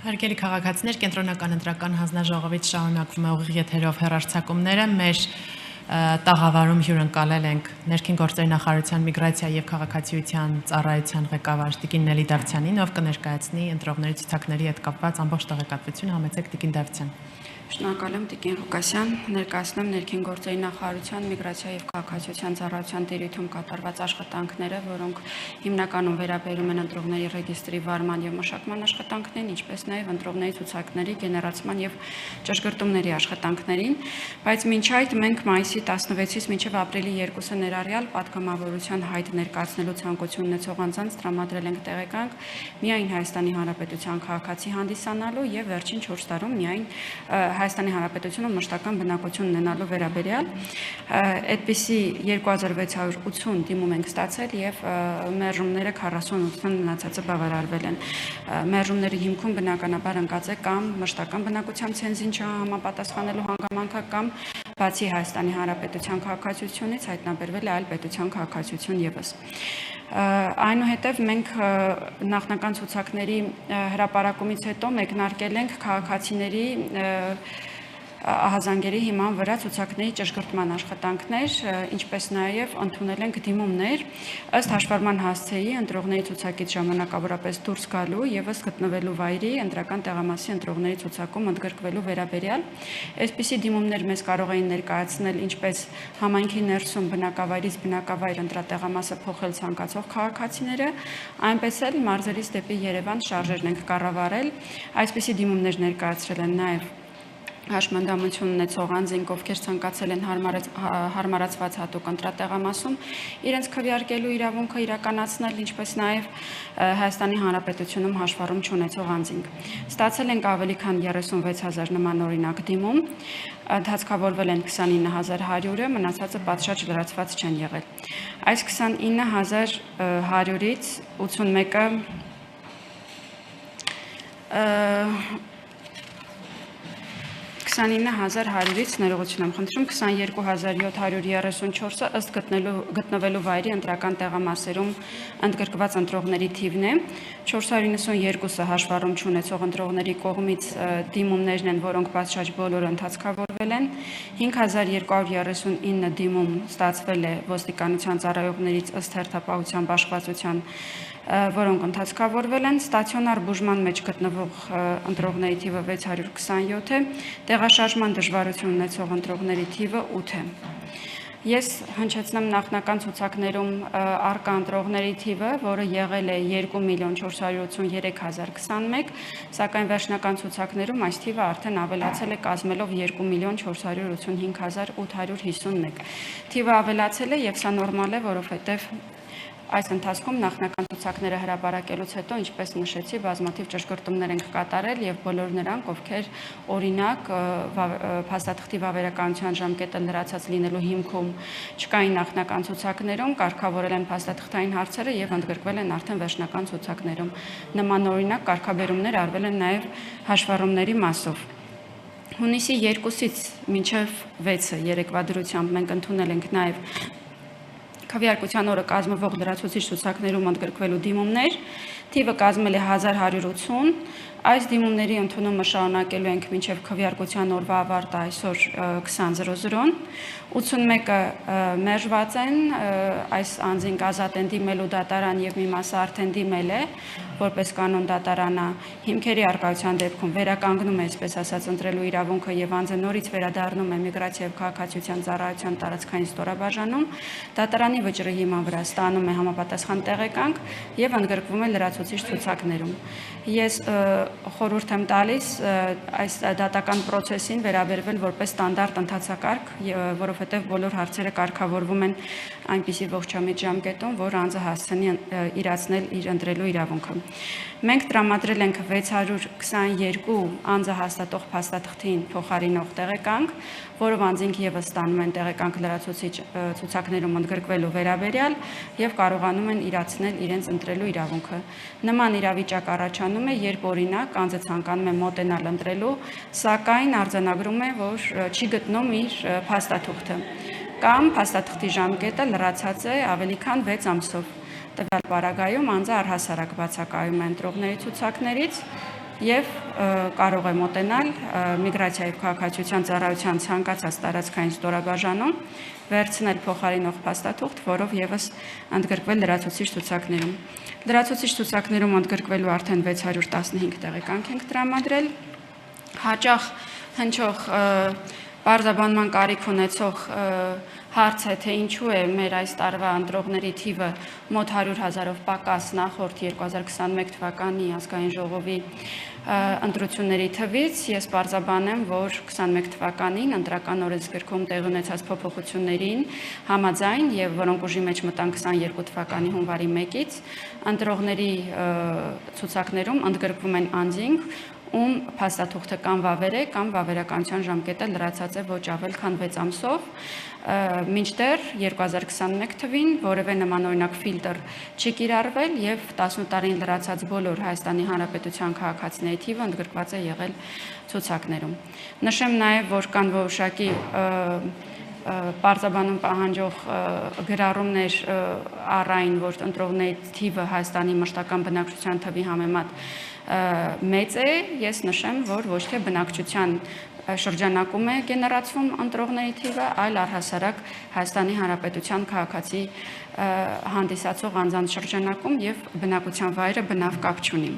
Հարգելի քաղաքացիներ, կենտրոնական ընտրական հանձնաժողովից շարունակվում է ուղիղ եթերով հեռարձակումները։ Մեր տաղավարում հյուրընկալել ենք ներքին գործերի նախարարության միգրացիա եւ քաղաքացիության ծառայության ղեկավար Տիկին Նելի Դավթյանին, ով կներկայացնի ընտրողների ցուցակների հետ կապված ամբողջ տեղեկատվությունը։ Համեցեք Տիկին Դավթյան։ Շնորհակալ եմ Տիկին Ղուկասյան, ներկայացնում ներքին գործերի նախարարության միգրացիա եւ քաղաքացիության ծառայության տիրույթում կատարված աշխատանքները, որոնք հիմնականում վերաբերում են ընտրողների ռեգիստրի վարման եւ մշակման աշխատանքներին, ինչպես նաեւ ընտրողների ցուցակների գեներացման եւ ճշգրտումների աշխատանքներին, բայց մինչ այդ մենք մայիսի 16-ից մինչեւ ապրիլի 2-ը ներառյալ պատգամավորության հայտ ներկայացնելու ցանկություն ունեցող անձանց տրամադրել ենք տեղեկանք միայն Հայաստանի Հանրապետության քաղաքացի հանդիսանալու եւ վերջին 4 տարում միայն Հայաստանի Հանրապետությունում մշտական բնակություն ունենալու վերաբերյալ այդպիսի 2680 դիմում ենք ստացել եւ մերժումները 48-ն մնացածը բավարարվել են։ Մերժումների հիմքում բնականաբար ընկած է կամ մշտական բնակության ցենզին չհամապատասխանելու հանգամանքը կամ բացի Հայաստանի Հանրապետության քաղաքացիությունից հայտնաբերվել է այլ պետության քաղաքացիություն եւս։ Այնուհետև մենք նախնական ցուցակների հրապարակումից հետո մեկնարկել ենք քաղաքացիների ահազանգերի հիման վրա ցուցակների ճշգրտման աշխատանքներ, ինչպես նաև ընդունել ենք դիմումներ ըստ հաշվառման հասցեի ընտրողների ցուցակից ժամանակավորապես դուրս գալու եւ ըստ գտնվելու վայրի ընտրական տեղամասի ընտրողների ցուցակում ընդգրկվելու վերաբերյալ։ Այսպիսի դիմումներ մեզ կարող էին ներկայացնել ինչպես համայնքի ներսում բնակավայրից բնակավայր ընտրատեղամասը փոխել ցանկացող քաղաքացիները, այնպես էլ մարզերից դեպի Երևան շարժերն ենք կառավարել։ Այսպիսի դիմումներ ներկայացրել են նաև հաշմանդամություն ունեցող անձինք, ովքեր ցանկացել են հարմարացված հատուկ ընտրատեղամասում իրենց քվեարկելու իրավունքը իրականացնել, ինչպես նաև Հայաստանի Հանրապետությունում հաշվառում չունեցող անձինք։ Ստացել ենք ավելի քան 36000 նմանօրինակ դիմում, ընդհանցավորվել են 29100-ը, մնացածը պատշաճ լրացված չեն եղել։ Այս 29100-ից 81-ը 29100-ից ներողություն եմ խնդրում, 22734-ը ըստ գտնվելու վայրի ընտրական տեղամասերում ընդգրկված ընտրողների թիվն է, 492-ը հաշվառում չունեցող ընտրողների կողմից դիմումներն են, որոնք պատշաճ բոլորը ընդհանցավորվել են, 5239 դիմում ստացվել է ոստիկանության ծառայողներից ըստ հերթապահության բաշխվածության, որոնք ընդհանցավորվել են, ստացիոնար բուժման մեջ գտնվող ընտրողների թիվը 627 է, տեղաշարժման դժվարություն ունեցող ընտրողների թիվը 8 է։ Ես հնչեցնեմ նախնական ցուցակներում առկա ընտրողների թիվը, որը եղել է 2,483,021, սակայն վերջնական ցուցակներում այս թիվը արդեն ավելացել է կազմելով 2,485,851։ Թիվը ավելացել է եւ սա նորմալ է, որովհետեւ այս ընթացքում նախնական ցուցակները հրապարակելուց հետո, ինչպես նշեցի, բազմաթիվ ճշգրտումներ ենք կատարել եւ բոլոր նրանք, ովքեր օրինակ փաստաթղթի վավերականության ժամկետը լրացած լինելու հիմքում չկային նախնական ցուցակներում, կարգավորել են փաստաթղթային հարցերը եւ ընդգրկվել են արդեն վերջնական ցուցակներում։ Նման օրինակ կարգաբերումներ արվել են նաեւ հաշվառումների մասով։ Հունիսի 2-ից մինչև 6-ը երեկվա դրությամբ մենք ընդունել ենք նաեւ քվեարկության օրը կազմվող լրացուցիչ ցուցակներում ընդգրկվելու դիմումներ, թիվը կազմել է 1180, այս դիմումների ընդունումը շարունակելու ենք մինչև քվեարկության օրվա ավարտը այսօր 20:00-ն, 81-ը մերժված են, այս անձինք ազատ են դիմելու դատարան եւ մի մասը արդեն դիմել է, որպես կանոն դատարանը հիմքերի առկայության դեպքում վերականգնում է, այսպես ասած, ընտրելու իրավունքը եւ անձը նորից վերադառնում է միգրացիա եւ քաղաքացիության ծառայության տարածքային ստորաբաժանում, դատարանի վճռի հիման վրա ստանում է համապատասխան տեղեկանք եւ ընդգրկվում է լրացուցիչ ցուցակներում։ Ես խորհուրդ եմ տալիս այս դատական process-ին վերաբերվել որպես ստանդարտ ընթացակարգ, որովհետեւ բոլոր հարցերը կարգավորվում են այնպիսի ողջամիտ ժամկետում, որ անձը հասցնի իրացնել իր ընտրելու իրավունքը։ Մենք տրամադրել ենք 622 անձը հաստատող փաստաթղթին փոխարինող տեղեկանք, որով անձինք եւս ստանում են տեղեկանք լրացուցիչ ցուցակներում ընդգրկվելու վերաբերյալ եւ կարողանում են իրացնել իրենց ընտրելու իրավունքը։ Նման իրավիճակ առաջանում է, երբ օրինակ անձը ցանկանում է մոտենալ ընտրելու, սակայն արձանագրում է, որ չի գտնում իր փաստաթուղթը, կամ փաստաթղթի ժամկետը լրացած է ավելի քան 6 ամսով։ Տվյալ պարագայում անձը առհասարակ բացակայում է ընտրողների ցուցակներից եւ կարող է մոտենալ միգրացիա եւ քաղաքացիության ծառայության ցանկացած տարածքային ստորաբաժանում, վերցնել փոխարինող փաստաթուղթ, որով եւս ընդգրկվել լրացուցիչ ցուցակներում։ Լրացուցիչ ցուցակներում ընդգրկվելու արդեն 615 տեղեկանք ենք տրամադրել։ Հաճախ հնչող պարզաբանման կարիք ունեցող հարց է, թե ինչու է մեր այս տարվա ընտրողների թիվը մոտ 100,000-ով պակաս նախորդ 2021 թվականի ազգային ժողովի ընտրությունների թվից։ Ես պարզաբանեմ, որ 21 թվականին ընտրական օրենսգրքում տեղի ունեցած փոփոխություններին համաձայն եւ որոնք ուժի մեջ մտան 22 թվականի հունվարի 1-ից ընտրողների ցուցակներում ընդգրկվում են անձինք, ում փաստաթուղթը կամ վավեր է, կամ վավերականության ժամկետը լրացած է ոչ ավել քան 6 ամսով, մինչդեռ 2021 թվին որևէ նմանօրինակ ֆիլտր չի կիրառվել եւ 18 տարին լրացած բոլոր Հայաստանի Հանրապետության քաղաքացիների թիվը ընդգրկված է եղել ցուցակներում։ Նշեմ նաեւ, որ կան որոշակի պարզաբանում պահանջող գրառումներ առ այն, որ ընտրողների թիվը Հայաստանի մշտական բնակչության թվի համեմատ մեծ է, ես նշեմ, որ ոչ թե բնակչության շրջանակում է գեներացվում ընտրողների թիվը, այլ առհասարակ Հայաստանի Հանրապետության քաղաքացի հանդիսացող անձանց շրջանակում եւ բնակության վայրը բնավ կապ չունի։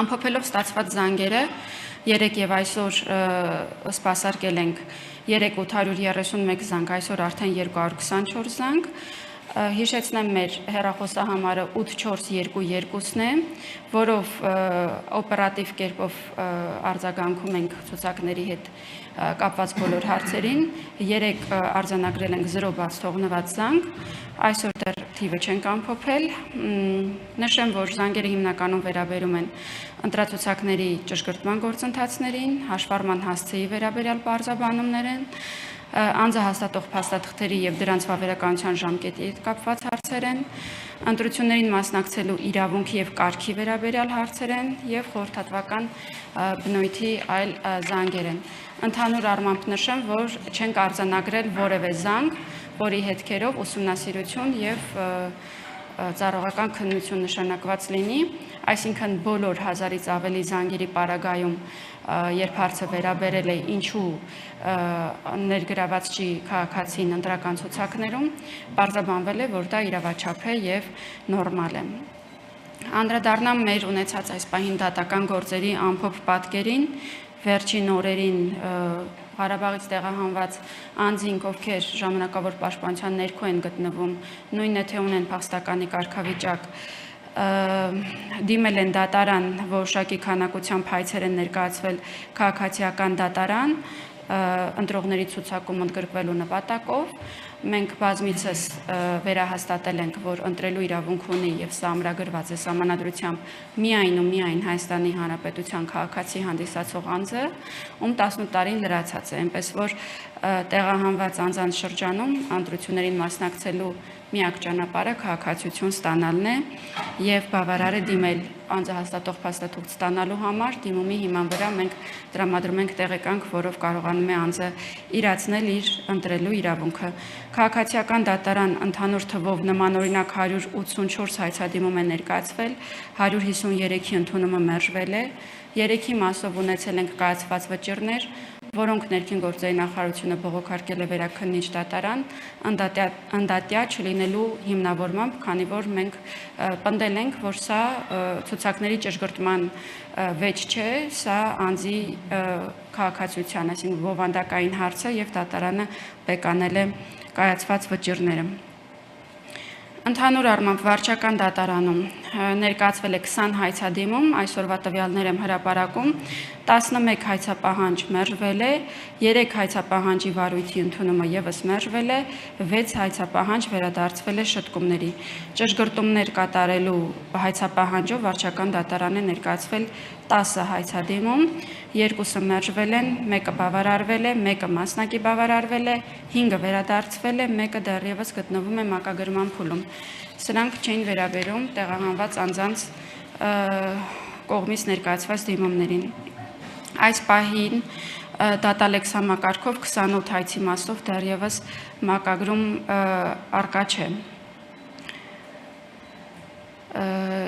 Ամփոփելով ստացված զանգերը, երեկ եւ այսօր սպասարկել ենք 3831 զանգ, այսօր արդեն 224 զանգ։ Հիշեցնեմ մեր հեռախոսահամարը 8422-ն է, որով օպերատիվ կերպով արձագանքում ենք ցուցակների հետ կապված բոլոր հարցերին։ Երեկ արձանագրել ենք 0 բաց թողնված զանգ, այսօր դեռ թիվը չենք ամփոփել։ Նշեմ, որ զանգերը հիմնականում վերաբերում են ընտրացուցակների ճշգրտման գործընթացներին, հաշվառման հասցեի վերաբերյալ պարզաբանումներ են, անձահաստատող փաստաթղթերի եւ դրանց վավերականության ժամկետի հետ կապված հարցեր են, ընտրություններին մասնակցելու իրավունքի եւ կարգի վերաբերյալ հարցեր են եւ խորհրդատվական բնույթի այլ զանգեր են։ Ընդհանուր առմամբ նշեմ, որ չենք արձանագրել որևէ զանգ, որի հետքերով ուսումնասիրություն եւ ծառայական քննություն նշանակված լինի, այսինքն բոլոր 1000-ից ավելի զանգերի պարագայում, երբ հարցը վերաբերել է ինչու ներգրաված չի քաղաքացին ընտրական ցուցակներում, պարզաբանվել է, որ դա իրավաչափ է եւ նորմալ է։ Անդրադառնամ մեր ունեցած այս պահին դատական գործերի ամփոփ պատկերին, վերջին օրերին Ղարաբաղից տեղահանված անձինք, ովքեր ժամանակավոր պաշտպանության ներքո են գտնվում, նույն է թե ունեն փախստականի կարգավիճակ, դիմել են դատարան, որոշակի քանակությամբ հայցեր են ներկայացվել քաղաքացիական դատարան, ընտրողների ցուցակում ընդգրկվելու նպատակով։ Մենք բազմիցս վերահաստատել ենք, որ ընտրելու իրավունք ունի եւ սա ամրագրված է սահմանադրությամբ միայն ու միայն Հայաստանի Հանրապետության քաղաքացի հանդիսացող անձը, ում 18 տարին լրացած է, այնպես որ տեղահանված անձանց շրջանում ընտրություններին մասնակցելու միակ ճանապարհը քաղաքացիություն ստանալն է եւ բավարար է դիմել անձահաստատող փաստաթուղթ ստանալու համար, դիմումի հիման վրա մենք տրամադրում ենք տեղեկանք, որով կարողանում է անձը իրացնել իր ընտրելու իրավունքը։ Քաղաքացիական դատարան ընդհանուր թվով նմանօրինակ 184 հայցադիմում է ներկայացվել, 153-ի ընդունումը մերժվել է, 3-ի մասով ունեցել ենք կայացված վճիռներ, որոնք ներքին գործերի նախարարությունը բողոքարկել է վերաքննիչ դատարան, ընդդատյա չլինելու հիմնավորմամբ, քանի որ մենք պնդել ենք, որ սա ցուցակների ճշգրտման վեճ չէ, սա անձի քաղաքացիության, այսինքն բովանդակային հարց է եւ դատարանը բեկանել է կայացված վճիռները։ Ընդհանուր առմամբ վարչական դատարանում ներկայացվել է 20 հայցադիմում, այսօրվա տվյալներ եմ հրապարակում, 11 հայցապահանջ մերժվել է, 3 հայցապահանջի վարույթի ընդունումը եւս մերժվել է, 6 հայցապահանջ վերադարձվել է շտկումների։ Ճշգրտումներ կատարելու հայցապահանջով վարչական դատարան է ներկայացվել 10 հայցադիմում, 2-ը մերժվել են, 1-ը բավարարվել է, 1-ը մասնակի բավարարվել է, 5-ը վերադարձվել է, 1-ը դեռևս գտնվում է մակագրման փուլում։ Սրանք չէին վերաբերում տեղահանված անձանց կողմից ներկայացված դիմումներին։ Այս պահին դատալեքս համակարգով 28 հայցի մասով դեռևս մակագրում առկա չէ։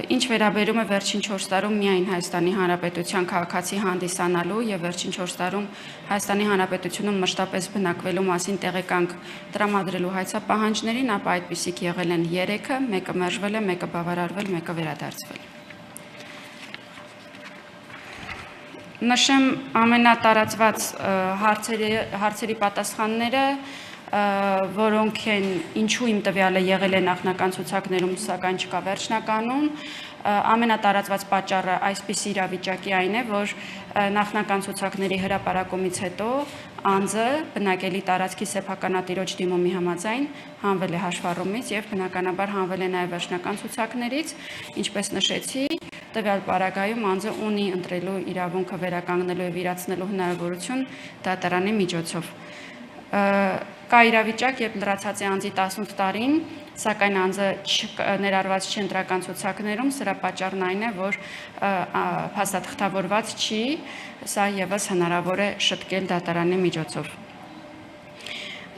Ինչ վերաբերում է վերջին 4 տարում միայն Հայաստանի Հանրապետության քաղաքացի հանդիսանալու եւ վերջին 4 տարում Հայաստանի Հանրապետությունում մշտապես բնակվելու մասին տեղեկանք տրամադրելու հայցապահանջներին, ապա այդպիսիք եղել են 3-ը, մեկը մերժվել է, մեկը բավարարվել, մեկը վերադարձվել։ Նշեմ ամենատարածված հարցերի պատասխանները, որոնք են ինչու իմ տվյալը եղել է նախնական ցուցակներում, սակայն չկա վերջնականում, ամենատարածված պատճառը այսպիսի իրավիճակի այն է, որ նախնական ցուցակների հրապարակումից հետո անձը բնակելի տարածքի սեփականատիրոջ դիմումի համաձայն հանվել է հաշվառումից եւ բնականաբար հանվել է նաեւ վերջնական ցուցակներից, ինչպես նշեցի, տվյալ պարագայում անձը ունի ընտրելու իրավունքը վերականգնելու եւ իրացնելու հնարավորություն դատարանի միջոցով։ Կա իրավիճակ, երբ լրացած է անձի 18 տարին, սակայն անձը ներառված չի ընտրական ցուցակներում, սրա պատճառն այն է, որ փաստաթղթավորված չի, սա եւս հնարավոր է շտկել դատարանի միջոցով։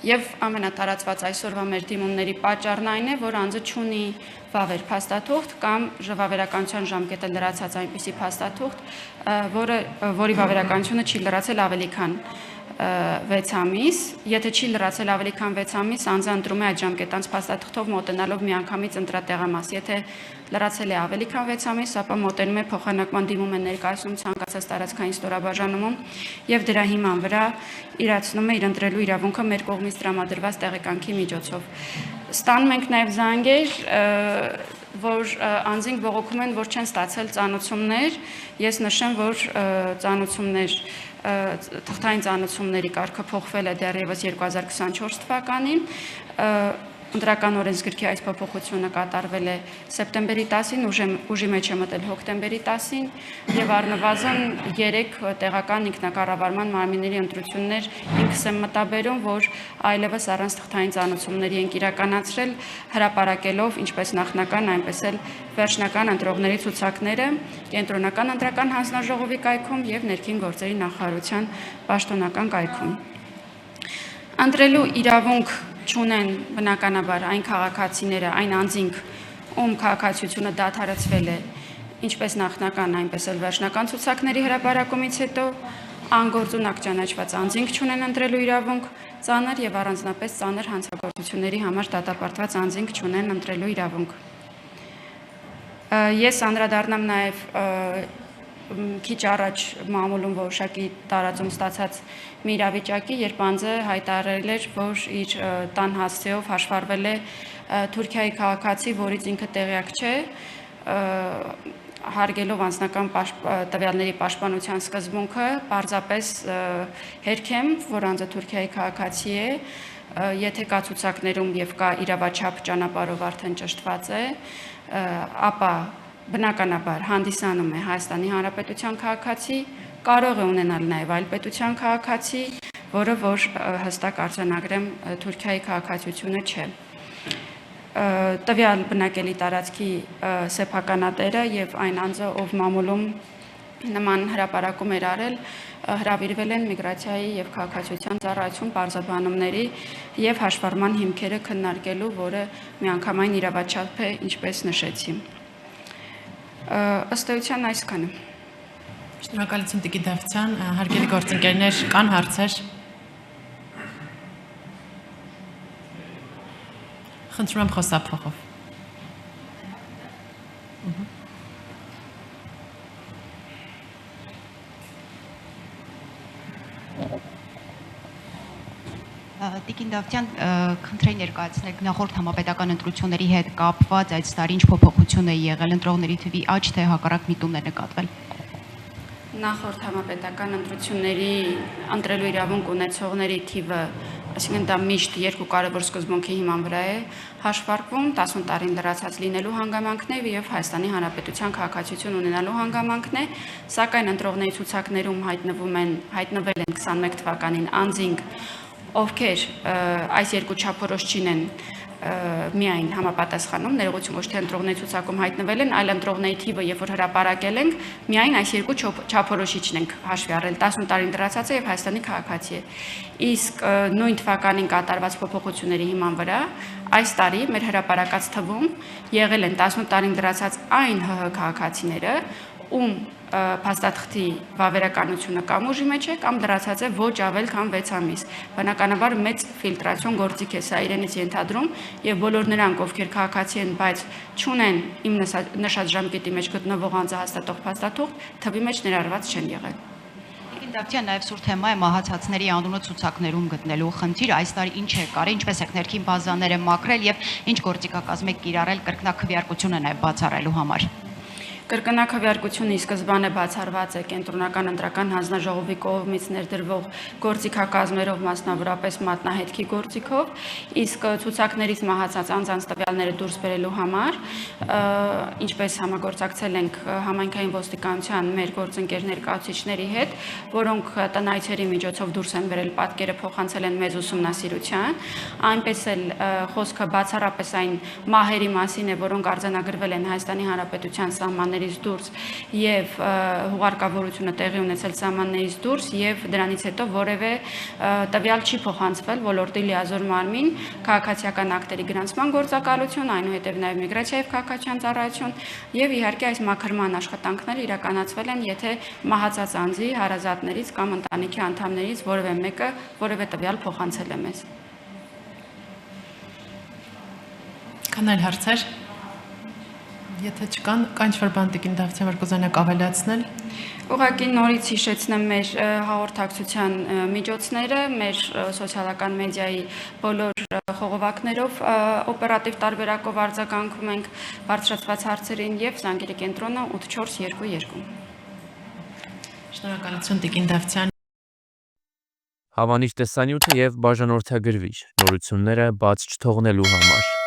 Եվ ամենատարածված այսօրվա մեր դիմումների պատճառն այն է, որ անձը չունի վավեր փաստաթուղթ կամ վավերականության ժամկետը լրացած այնպիսի փաստաթուղթ, որի վավերականությունը չի լրացել ավելի քան 6 ամիս, եթե չի լրացել ավելի քան 6 ամիս, անձը ընտրում է այդ ժամկետանց փաստաթղթով մոտենալով միանգամից ընտրատեղամաս, եթե լրացել է ավելի քան 6 ամիս, ապա մոտենում է փոխանակման դիմում է ներկայացնում ցանկացած տարածքային ստորաբաժանումում եւ դրա հիման վրա իրացնում է իր ընտրելու իրավունքը մեր կողմից տրամադրված տեղեկանքի միջոցով։ Ստանում ենք նաեւ զանգեր, որ անձինք բողոքում են, որ չեն ստացել ծանուցումներ, ես նշեմ, որ ծանուցումներ թղթային ծանուցումների կարգը փոխվել է դեռևս 2024 թվականին, ընտրական օրենսգրքի այս փոփոխությունը կատարվել է սեպտեմբերի 10-ին, ուժի մեջ է մտել հոկտեմբերի 10-ին եւ առնվազն 3 տեղական ինքնակառավարման մարմինների ընտրություններ ինքս եմ մտաբերում, որ այլևս առանց թղթային ծանուցումների ենք իրականացրել, հրապարակելով ինչպես նախնական, այնպես էլ վերջնական ընտրողների ցուցակները կենտրոնական ընտրական հանձնաժողովի կայքում եւ ներքին գործերի նախարարության պաշտոնական կայքում։ Ընտրելու իրավունք չունեն բնականաբար այն քաղաքացիները, այն անձինք, ում քաղաքացիությունը դադարեցվել է, ինչպես նախնական, այնպես էլ վերջնական ցուցակների հրապարակումից հետո, անգործունակ ճանաչված անձինք չունեն ընտրելու իրավունք, ծանր եւ առանձնապես ծանր հանցագործությունների համար դատապարտված անձինք չունեն ընտրելու իրավունք։ Ես անդրադառնամ նաեւ քիչ առաջ մամուլում որոշակի տարածում ստացած մի իրավիճակի, երբ անձը հայտարարել էր, որ իր տան հասցեով հաշվառվել է Թուրքիայի քաղաքացի, որից ինքը տեղյակ չէ, հարգելով անձնական տվյալների պաշտպանության սկզբունքը, պարզապես հերքեմ, որ անձը Թուրքիայի քաղաքացի է, եթե կա ցուցակներում եւ կա իրավաչափ ճանապարհով արդեն ճշտված է, ապա բնականաբար հանդիսանում է Հայաստանի Հանրապետության քաղաքացի, կարող է ունենալ նաև այլ պետության քաղաքացի, որը որ հստակ արձանագրեմ Թուրքիայի քաղաքացիությունը չէ։ Տվյալ բնակելի տարածքի սեփականատերը եւ այն անձը, ով մամուլում նման հրապարակում էր արել, հրավիրվել են միգրացիայի եւ քաղաքացիության ծառայություն պարզաբանումների եւ հաշվառման հիմքերը քննարկելու, որը միանգամայն իրավաչափ է, ինչպես նշեցի։ Ըստ էության այսքանը։ Շնորհակալություն Տիկին Դավթյան, հարգելի գործընկերներ, կան հարցեր։ Խնդրում եմ խոսափողով։ Տիկին Դավթյան, խնդրեի ներկայացնել նախորդ համապետական ընտրությունների հետ կապված այդ տարի ինչ փոփոխություն է եղել ընտրողների թվի աճ, թե հակառակ միտումներ նկատվել։ Նախորդ համապետական ընտրությունների ընտրելու իրավունք ունեցողների թիվը, այսինքն դա միշտ երկու կարևոր սկզբունքի հիման վրա է հաշվարկվում, 10 տարին լրացած լինելու հանգամանքն է եւ Հայաստանի Հանրապետության քաղաքացիություն ունենալու հանգամանքն է, սակայն ընտրողների ցուցակներում հայտնվել են 21 թվականին անձինք, ովքեր այս երկու չափորոշչին են միայն համապատասխանում, ներողություն, ոչ թե ընտրողների ցուցակում հայտնվել են, այլ ընտրողների թիվը, երբ որ հրապարակել ենք, միայն այս երկու չափորոշիչն ենք հաշվի առել, 18 տարին դրացած է եւ Հայաստանի քաղաքացի է։ Իսկ նույն թվականին կատարված փոփոխությունների հիման վրա այս տարի մեր հրապարակած թվում եղել են 18 տարին դրացած այն ՀՀ քաղաքացիները, ում փաստաթղթի վավերականությունը կամ ուժի մեջ է կամ դրացած է ոչ ավել քան 6 ամիս։ Բնականաբար մեծ ֆիլտրացիոն գործիք է սա իրենից ենթադրում եւ բոլոր նրանք, ովքեր քաղաքացի են, բայց չունեն իմ նշած ժամկետի մեջ գտնվող անձը հաստատող փաստաթուղթ, թվի մեջ ներառված չեն եղել։ Դավթյան նաև սուր թեմա է մահացածների անունը ցուցակներում գտնելու խնդիր, այս տարի ինչ է կարել, ինչպես եք ներքին բազաները մաքրել եւ ինչ գործիքակազմ եք կիրառել կրկնակվյարկությունը նաև բացառելու համար։ Կրկնակվյարկությունը ի սկզբանե բացառված է կենտրոնական ընտրական հանձնաժողովի կողմից ներդրվող գործիքակազմերով, մասնավորապես մատնահետքի գործիքով, իսկ ցուցակներից մահացած անձանց տվյալները դուրս բերելու համար, ինչպես համագործակցել ենք համայնքային ոստիկանության մեր գործընկեր ներկայացուցիչների հետ, որոնք տնայցերի միջոցով դուրս են բերել պատկերը, փոխանցել են մեզ ուսումնասիրության, այնպես էլ խոսքը բացառապես այն մահերի մասին է, որոնք արձանագրվել են Հայաստանի Հանրապետության սահմաններից դուրս եւ հուղարկավորությունը տեղի ունեցել սահմաններից դուրս եւ դրանից հետո որևէ տվյալ չի փոխանցվել ոլորտի լիազոր մարմին, քաղաքացիական ակտերի գրանցման գործակալություն, այնուհետեւ նաեւ միգրացիա եւ քաղաքացիական ծառայություն եւ իհարկե այս մաքրման աշխատանքները իրականացվել են, եթե մահացած անձի հարազատներից կամ ընտանիքի անդամներից որևէ մեկը որևէ տվյալ փոխանցել է մեզ։ Կանալ հարցեր։ Եթե չկան, կան ինչ-որ բան Տիկին Դավթյան Մարկոզյանակ ավելացնել։ Ուղղակի նորից հիշեցնեմ մեր հաղորդակցության միջոցները, մեր սոցիալական մեդիայի բոլոր խողովակներով օպերատիվ տարբերակով արձագանքում ենք բարձրացված հարցերին եւ զանգերի կենտրոնը 8422։ Շնորհակալություն Տիկին Դավթյան։ Հավանիչ տեսանյութը եւ բաժանորդագրվիչ նորությունները բաց չթողնելու համար։